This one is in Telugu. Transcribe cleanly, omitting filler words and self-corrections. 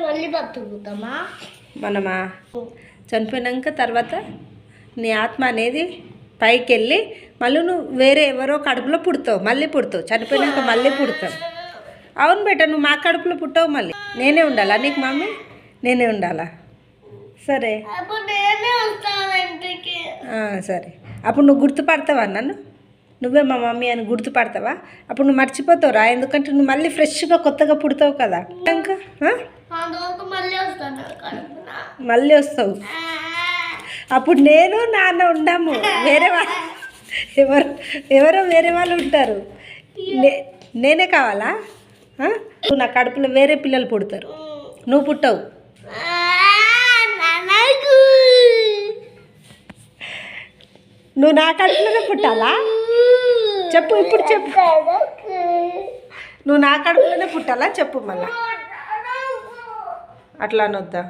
మళ్ళీ బతుకుతామా మనమా చనిపోయినాక తర్వాత నీ ఆత్మ అనేది పైకి వెళ్ళి మళ్ళీ నువ్వు వేరే ఎవరో కడుపులో పుడతావు, మళ్ళీ పుడతావు, చనిపోయినాక మళ్ళీ పుడతావు. అవును బేట, నువ్వు మా కడుపులో పుట్టావు, మళ్ళీ నేనే ఉండాలా నీకు మమ్మీ? నేనే ఉండాలా? సరే సరే. అప్పుడు నువ్వు గుర్తుపడతావా నన్ను? నువ్వే మా మమ్మీ అని గుర్తుపడతావా? అప్పుడు నువ్వు మర్చిపోతావురా, ఎందుకంటే నువ్వు మళ్ళీ ఫ్రెష్గా కొత్తగా పుడతావు కదా. ఇంకా మళ్ళీ వస్తావు. అప్పుడు నేను నాన్న ఉండము, వేరే వాళ్ళు ఎవరో వేరే వాళ్ళు ఉంటారు. నేనే కావాలా? నువ్వు నా కడుపులో వేరే పిల్లలు పుడతారు, నువ్వు పుట్టవు. నువ్వు నా కడుపులోనే పుట్టాలా? చెప్పు, ఇప్పుడు చెప్పు. నువ్వు నా కడుపులోనే పుట్టాలా చెప్పు మళ్ళా. అట్లా అనొద్దా?